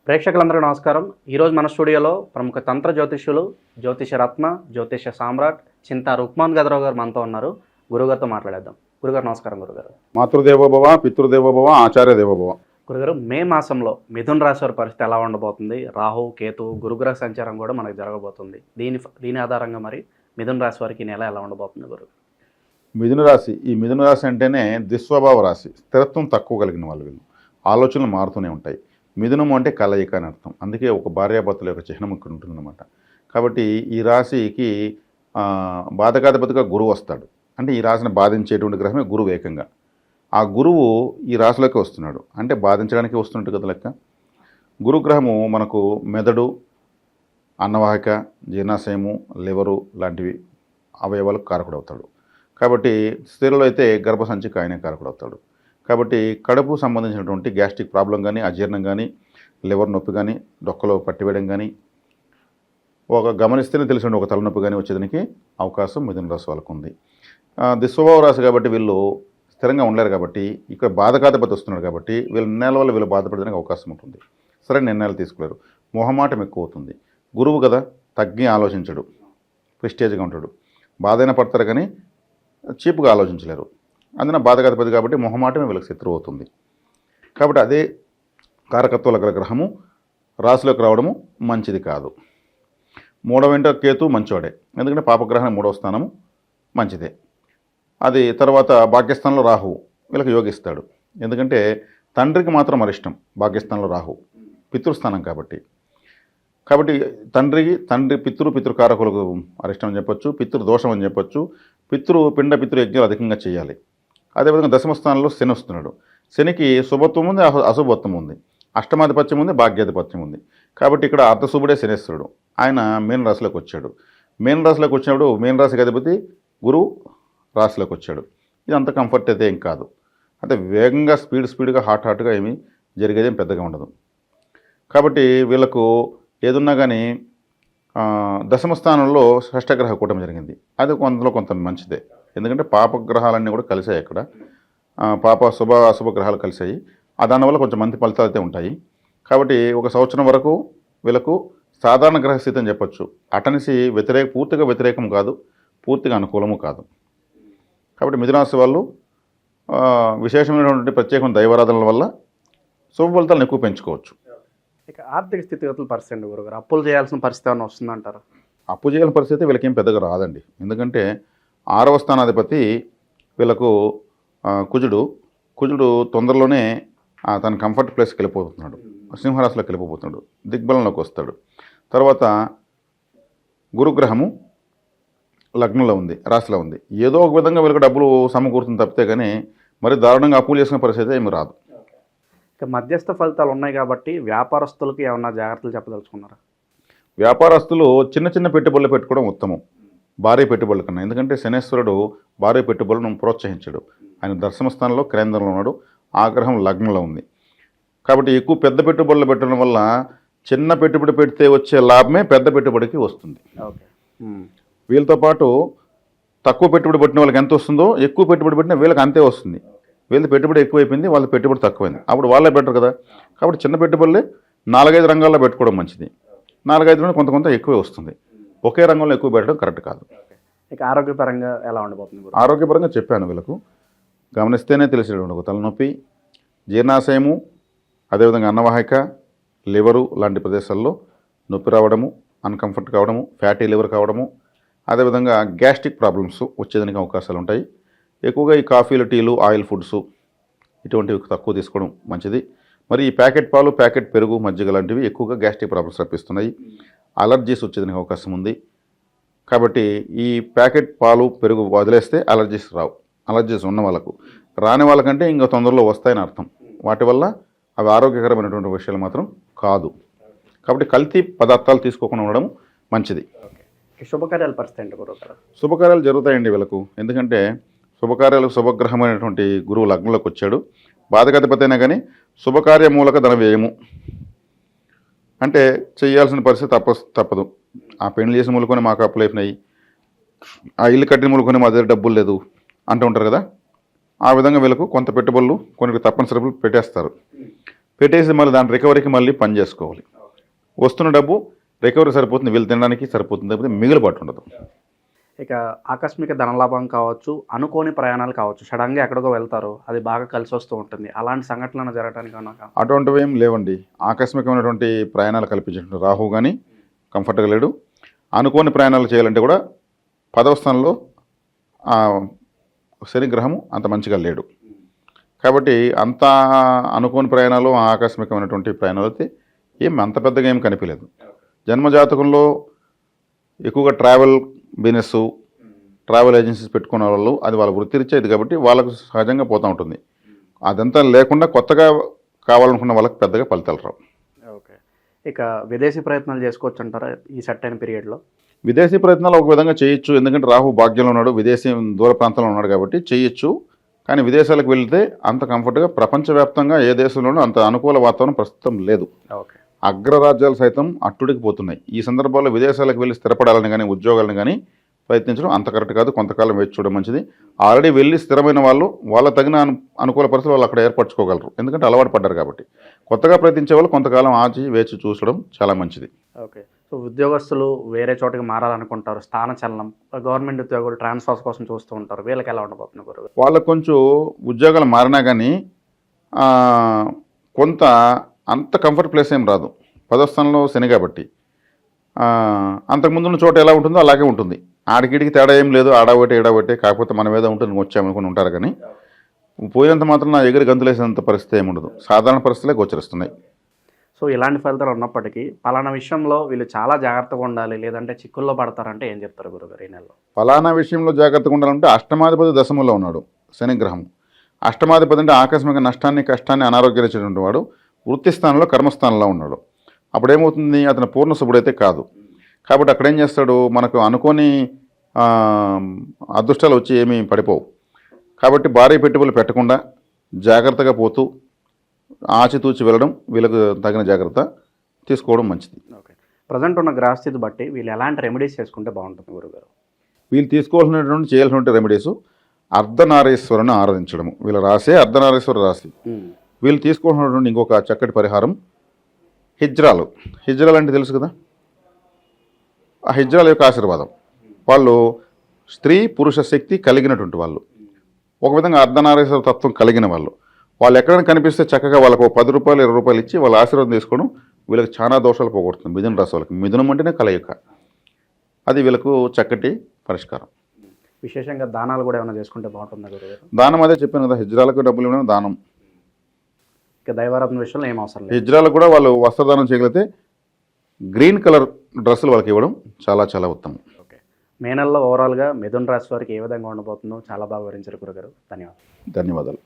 ప్రేక్షకులందరికీ నమస్కారం. ఈరోజు మన స్టూడియోలో ప్రముఖ తంత్ర జ్యోతిష్యులు, జ్యోతిష రత్న, జ్యోతిష సామ్రాట్ చింతా రుక్మాన్ గదరావు గారు మనతో ఉన్నారు. గురుగారితో మాట్లాడేద్దాం. గురుగారు నమస్కారం. గురుగారు మాతృదేవోభవ, పితృదేవోభవ, ఆచార్య దేవోభవ. గురుగారు, మే మాసంలో మిథున రాశి వారి పరిస్థితి ఎలా ఉండబోతుంది? రాహు, కేతు, గురుగ్రహ సంచారం కూడా మనకు జరగబోతుంది. దీని ఆధారంగా మరి మిథున రాశి వారికి ఈ నెల ఎలా ఉండబోతుంది గురు? మిథున రాశి అంటేనే దుస్వభావ రాశి, స్థిరత్వం తక్కువ కలిగిన వాళ్ళు. వీళ్ళు ఆలోచనలు మారుతూనే ఉంటాయి. మిథునము అంటే కలయిక అని అర్థం. అందుకే ఒక భార్యాభర్తల యొక్క చిహ్నం ఇక్కడ ఉంటుందన్నమాట. కాబట్టి ఈ రాశికి బాధకాధిపతిగా గురువు వస్తాడు. అంటే ఈ రాశిని బాధించేటువంటి గ్రహమే గురువు ఏకంగా. ఆ గురువు ఈ రాశిలోకి వస్తున్నాడు అంటే బాధించడానికి వస్తున్నట్టు కదా లెక్క. గురుగ్రహము మనకు మెదడు, అన్నవాహిక, జీర్ణాశయము, లివరు లాంటివి అవయవాలకు కారకుడవుతాడు. కాబట్టి స్త్రీలలో అయితే గర్భసంచికి ఆయనే కారకుడవుతాడు. కాబట్టి కడుపు సంబంధించినటువంటి గ్యాస్ట్రిక్ ప్రాబ్లం కానీ, అజీర్ణం కానీ, లివర్ నొప్పి కానీ, డొక్కలో పట్టివేయడం కానీ, ఒక గమనిస్తేనే తెలిసిన ఒక తలనొప్పి కానీ వచ్చేదానికి అవకాశం మిథున రాశి వాళ్ళకు ఉంది. దుస్వభావ రాశి కాబట్టి వీళ్ళు స్థిరంగా ఉండలేరు. కాబట్టి ఇక్కడ బాధకాధిపతి వస్తున్నాడు కాబట్టి వీళ్ళ నిర్ణయాల వల్ల వీళ్ళు బాధపడడానికి అవకాశం ఉంటుంది. సరైన నిర్ణయాలు తీసుకోలేరు. మొహమాటం ఎక్కువ అవుతుంది. గురువు కదా, తగ్గి ఆలోచించడు, ప్రెస్టేజ్గా ఉంటాడు. బాధైనా పడతారు కానీ చీప్గా ఆలోచించలేరు. అందున బాధకాధిపతి కాబట్టి మొహమాటమే వీళ్ళకి శత్రువు అవుతుంది. కాబట్టి అదే కారకత్వాల గల గ్రహము రాశిలోకి రావడము మంచిది కాదు. మూడవ ఇంట కేతు మంచోడే, ఎందుకంటే పాపగ్రహం మూడవ స్థానము మంచిదే. అది తర్వాత భాగ్యస్థానంలో రాహువు వీళ్ళకి యోగిస్తాడు. ఎందుకంటే తండ్రికి మాత్రం అరిష్టం భాగ్యస్థానంలో రాహు, పితృస్థానం కాబట్టి. తండ్రి పితృకారకులకు అరిష్టం అని చెప్పొచ్చు, పితృదోషం అని చెప్పొచ్చు. పిండ యజ్ఞాలు అధికంగా చేయాలి. అదేవిధంగా దశమ స్థానంలో శని వస్తున్నాడు. శనికి శుభత్వం ఉంది, అశుభత్వం ఉంది, అష్టమాధిపత్యం ఉంది, భాగ్యాధిపత్యం ఉంది. కాబట్టి ఇక్కడ అర్ధశుభుడే శనేశ్వరుడు. ఆయన మీనరాశిలోకి వచ్చాడు. మీనరాశిలోకి వచ్చినప్పుడు మీనరాశికి అధిపతి గురువు రాశిలోకి వచ్చాడు. ఇది అంత కంఫర్ట్ అయితే ఏం కాదు. అంటే వేగంగా స్పీడ్గా హాట్గా ఏమీ జరిగేదేం పెద్దగా ఉండదు. కాబట్టి వీళ్ళకు ఏదున్నా కానీ దశమ స్థానంలో షష్టగ్రహ కూటమి జరిగింది. అది అందులో కొంత మంచిదే. ఎందుకంటే పాపగ్రహాలన్నీ కూడా కలిసాయి. అక్కడ అశుభ గ్రహాలు కలిసాయి. దానివల్ల కొంచెం మంచి ఫలితాలు అయితే ఉంటాయి. కాబట్టి ఒక సంవత్సరం వరకు వీళ్ళకు సాధారణ గ్రహస్థితి అని చెప్పొచ్చు. అటనిసి పూర్తిగా వ్యతిరేకం కాదు, పూర్తిగా అనుకూలము కాదు. కాబట్టి మిథునరాశి వాళ్ళు విశేషమైనటువంటి ప్రత్యేకమైన దైవారాధనల వల్ల శుభ ఫలితాలను ఎక్కువ పెంచుకోవచ్చు. ఇక ఆర్థిక స్థితిగతుల పరిస్థితి గురుగారు, అప్పులు చేయాల్సిన పరిస్థితి ఏమైనా వస్తుందంటారా? అప్పు చేయాల్సిన పరిస్థితి వీళ్ళకేం పెద్దగా రాదండి. ఎందుకంటే 6వ స్థానాధిపతి వీళ్ళకు కుజుడు తొందరలోనే తన కంఫర్ట్ ప్లేస్కి వెళ్ళిపోతున్నాడు, సింహరాశిలోకి వెళ్ళిపోతున్నాడు, దిగ్బలంలోకి వస్తాడు. తర్వాత గురుగ్రహము లగ్నంలో ఉంది, రాశిలో ఉంది. ఏదో ఒక విధంగా వీళ్ళకి డబ్బులు సమకూరుతుంది తప్పితే కానీ మరి దారుణంగా అప్పులు చేసుకునే పరిస్థితి ఏమి రాదు. ఇక మధ్యస్థ ఫలితాలు ఉన్నాయి కాబట్టి వ్యాపారస్తులకు ఏమన్నా జాగ్రత్తలు చెప్పదలుచుకున్నారా? వ్యాపారస్తులు చిన్న పెట్టుబడులు పెట్టుకోవడం ఉత్తమం భారీ పెట్టుబడుల కన్నా. ఎందుకంటే శనేశ్వరుడు భారీ పెట్టుబడులను ప్రోత్సహించాడు. ఆయన దశమ స్థానంలో కేంద్రంలో ఉన్నాడు. ఆ గ్రహం లగ్నంలో ఉంది. కాబట్టి ఎక్కువ పెద్ద పెట్టుబడులు పెట్టడం వల్ల చిన్న పెట్టుబడి పెడితే వచ్చే లాభమే పెద్ద పెట్టుబడికి వస్తుంది. వీళ్ళతో పాటు తక్కువ పెట్టుబడి పెట్టిన వాళ్ళకి ఎంత వస్తుందో ఎక్కువ పెట్టుబడి పెట్టిన వీళ్ళకి అంతే వస్తుంది. వీళ్ళ పెట్టుబడి ఎక్కువైపోయింది, వాళ్ళ పెట్టుబడి తక్కువైంది. అప్పుడు వాళ్ళే బెటర్ కదా. కాబట్టి చిన్న పెట్టుబడులే 4-5 రంగాల్లో పెట్టుకోవడం మంచిది. 4-5 కొంత ఎక్కువే వస్తుంది. ఒకే రంగంలో ఎక్కువ పెట్టడం కరెక్ట్ కాదు. ఇక ఆరోగ్యపరంగా ఎలా ఉండబోతుంది? ఆరోగ్యపరంగా చెప్పాను. వీళ్ళకు గమనిస్తేనే తెలిసేటువంటి ఒక తలనొప్పి, జీర్ణాశయము, అదేవిధంగా అన్నవాహిక, లివరు లాంటి ప్రదేశాల్లో నొప్పి రావడము, అన్కంఫర్ట్ కావడము, ఫ్యాటీ లివర్ కావడము, అదేవిధంగా గ్యాస్ట్రిక్ ప్రాబ్లమ్స్ వచ్చేదానికి అవకాశాలు ఉంటాయి. ఎక్కువగా ఈ కాఫీలు, టీలు, ఆయిల్ ఫుడ్స్ ఇటువంటివి తక్కువ తీసుకోవడం మంచిది. మరి ఈ ప్యాకెట్ పాలు, ప్యాకెట్ పెరుగు, మజ్జిగ లాంటివి ఎక్కువగా గ్యాస్ట్రిక్ ప్రాబ్లమ్స్ రప్పిస్తున్నాయి. అలర్జీస్ వచ్చేదానికి అవకాశం ఉంది. కాబట్టి ఈ ప్యాకెట్ పాలు, పెరుగు వదిలేస్తే అలర్జీస్ రావు. అలర్జీస్ ఉన్న వాళ్ళకు, రాని వాళ్ళకంటే ఇంకా తొందరలో వస్తాయని అర్థం. వాటి వల్ల అవి ఆరోగ్యకరమైనటువంటి విషయాలు మాత్రం కాదు. కాబట్టి కల్తీ పదార్థాలు తీసుకోకుండా ఉండడం మంచిది. శుభకార్యాల పరిస్థితి ఏంటి గురుగారు? శుభకార్యాలు జరుగుతాయండి వీళ్ళకు. ఎందుకంటే శుభగ్రహమైనటువంటి గురువు లగ్నంలోకి వచ్చాడు. బాధకాధిపతి అయినా కానీ శుభకార్య మూలక ధన వ్యయము అంటే చేయాల్సిన పరిస్థితి తప్పదు. ఆ పెళ్లి చేసిన మూలకొని మాకు అప్పులు అయిపోయినాయి, ఆ ఇల్లు కట్టిన మూలకొని మా దగ్గర డబ్బులు లేదు అంటూ ఉంటారు కదా. ఆ విధంగా వీళ్ళకు కొంత పెట్టుబడులు కొన్ని తప్పనిసరులు పెట్టేస్తారు. పెట్టేసి మళ్ళీ దాని రికవరీకి మళ్ళీ పని చేసుకోవాలి. వస్తున్న డబ్బు రికవరీ సరిపోతుంది, వీళ్ళు తినడానికి సరిపోతుంది, తప్పితే మిగిలిబాటు ఉండదు. ఇక ఆకస్మిక ధనలాభం కావచ్చు, అనుకోని ప్రయాణాలు కావచ్చు, సడన్గా ఎక్కడికో వెళ్తారు, అది బాగా కలిసి వస్తూ ఉంటుంది. అలాంటి సంఘటనలు జరగడానికి ఏమన్నా అటువంటివి ఏం లేవండి. ఆకస్మికమైనటువంటి ప్రయాణాలు కల్పించినట్టు రాహు కానీ కంఫర్ట్గా లేడు. అనుకోని ప్రయాణాలు చేయాలంటే కూడా 10వ స్థానంలో శనిగ్రహము అంత మంచిగా లేడు. కాబట్టి అంత అనుకోని ప్రయాణాలు, ఆకస్మికమైనటువంటి ప్రయాణాలు అయితే అంత పెద్దగా ఏం కనిపించలేదు. జన్మజాతకంలో ఎక్కువగా ట్రావెల్ బిజినెస్, ట్రావెల్ ఏజెన్సీస్ పెట్టుకున్న వాళ్ళు, అది వాళ్ళ వృత్తిరీత్యా ఇది కాబట్టి వాళ్ళకు సహజంగా పోతూ ఉంటుంది. అదంతా లేకుండా కొత్తగా కావాలనుకున్న వాళ్ళకి పెద్దగా ఫలితాలు రావు. ఓకే. ఇక విదేశీ ప్రయత్నాలు చేసుకోవచ్చు అంటారా ఈ సెట్ అయిన పీరియడ్లో? విదేశీ ప్రయత్నాలు ఒక విధంగా చేయొచ్చు, ఎందుకంటే రాహు భాగ్యంలో ఉన్నాడు, విదేశీ దూర ప్రాంతంలో ఉన్నాడు కాబట్టి చేయొచ్చు. కానీ విదేశాలకు వెళ్తే అంత కంఫర్ట్గా ప్రపంచవ్యాప్తంగా ఏ దేశంలోనూ అంత అనుకూల వాతావరణం ప్రస్తుతం లేదు. ఓకే. అగ్రరాజ్యాలు సైతం అట్టుడికి పోతున్నాయి. ఈ సందర్భాల్లో విదేశాలకు వెళ్ళి స్థిరపడాలని కానీ ఉద్యోగాలను కానీ ప్రయత్నించడం అంత కరెక్ట్ కాదు. కొంతకాలం వేచి చూడడం మంచిది. ఆల్రెడీ వెళ్ళి స్థిరమైన వాళ్ళు వాళ్ళ తగిన అనుకూల పరిస్థితులు వాళ్ళు అక్కడ ఏర్పరచుకోగలరు, ఎందుకంటే అలవాటు పడ్డారు కాబట్టి. కొత్తగా ప్రయత్నించే వాళ్ళు కొంతకాలం ఆచి వేచి చూసడం చాలా మంచిది. ఓకే. సో ఉద్యోగస్తులు వేరే చోటికి మారాలనుకుంటారు, స్థాన చలనం, గవర్నమెంట్ ఉద్యోగులు ట్రాన్స్ఫర్స్ కోసం చూస్తూ ఉంటారు, వీళ్ళకి ఎలా ఉండబోతుంది గురువు? వాళ్ళకు కొంచెం ఉద్యోగాలు మారినా కానీ కొంత అంత కంఫర్ట్ ప్లేస్ ఏం రాదు. 10వ స్థానంలో శని కాబట్టి అంతకుముందున్న చోట ఎలా ఉంటుందో అలాగే ఉంటుంది. ఆడికిడికి తేడా ఏం లేదు, ఆడబట్టే ఏడబట్టే, కాకపోతే మన మీద ఉంటుంది వచ్చామనుకుని ఉంటారు. కానీ పోయినంత మాత్రం నా ఎగిరి గంతులేసేంత పరిస్థితి ఏమి ఉండదు. సాధారణ పరిస్థితులే గోచరిస్తున్నాయి. సో ఇలాంటి ఫలితాలు ఉన్నప్పటికీ పలానా విషయంలో వీళ్ళు చాలా జాగ్రత్తగా ఉండాలి, లేదంటే చిక్కుల్లో పడతారంటే ఏం చెప్తారు గురుగారు ఈ నెలలో? ఫలానా విషయంలో జాగ్రత్తగా ఉండాలంటే అష్టమాధిపతి దశమంలో ఉన్నాడు శనిగ్రహం. అష్టమాధిపతి అంటే ఆకస్మిక నష్టాన్ని, కష్టాన్ని, అనారోగ్యాలు ఇచ్చేటువంటి వాడు. వృత్తి స్థానంలో, కర్మస్థానంలో ఉన్నాడు. అప్పుడేమవుతుంది, అతను పూర్ణ శుభుడైతే కాదు. కాబట్టి అక్కడ ఏం చేస్తాడు, మనకు అనుకోని అదృష్టాలు వచ్చి ఏమీ పడిపోవు. కాబట్టి భారీ పెట్టుబడులు పెట్టకుండా జాగ్రత్తగా పోతూ ఆచితూచి వెళ్ళడం, వీళ్ళకు తగిన జాగ్రత్త తీసుకోవడం మంచిది. ఓకే. ప్రజెంట్ ఉన్న గ్రహస్థితి బట్టి వీళ్ళు ఎలాంటి రెమెడీస్ చేసుకుంటే బాగుంటుంది గురుగారు? వీళ్ళు తీసుకోవాల్సినటువంటి చేయాల్సినటువంటి రెమెడీస్ అర్ధనారీశ్వరుని ఆరాధించడము. వీళ్ళ రాసే అర్ధనారీశ్వర రాశి. వీళ్ళు తీసుకోవాల్సినటువంటి ఇంకొక చక్కటి పరిహారం హిజ్రాలు. హిజ్రాలు అంటే తెలుసు కదా, ఆ హిజ్రాల యొక్క ఆశీర్వాదం. వాళ్ళు స్త్రీ పురుష శక్తి కలిగినటువంటి వాళ్ళు, ఒక విధంగా అర్ధనారీశ్వర తత్వం కలిగిన వాళ్ళు. వాళ్ళు ఎక్కడైనా కనిపిస్తే చక్కగా వాళ్ళకు 10 రూపాయలు 20 రూపాయలు ఇచ్చి వాళ్ళ ఆశీర్వాదం తీసుకోవడం వీళ్ళకి చాలా దోషాలు పోగొడుతుంది. మిథున రాశి వాళ్ళకి మిథునం అంటేనే కలయిక, అది వీళ్ళకు చక్కటి పరిష్కారం. విశేషంగా దానాలు కూడా ఏమైనా చేసుకుంటే బాగుంటుందా గురుగారు? దానం అదే చెప్పాను కదా, హిజ్రాలకు డబ్బులు ఇవ్వడం దానం. ఇక దైవారాధన విషయంలో ఏం అవసరం లేదు. హిజ్రాలకు కూడా వాళ్ళు వస్త్రదానం చేయగలిగితే గ్రీన్ కలర్ డ్రెస్సులు వాళ్ళకి ఇవ్వడం చాలా చాలా ఉత్తమం. ఓకే. మే నెలలో ఓవరాల్గా మిథున రాశి వారికి ఏ విధంగా ఉండబోతుందో చాలా బాగా వివరించారు గురుగారు. ధన్యవాదాలు. ధన్యవాదాలు.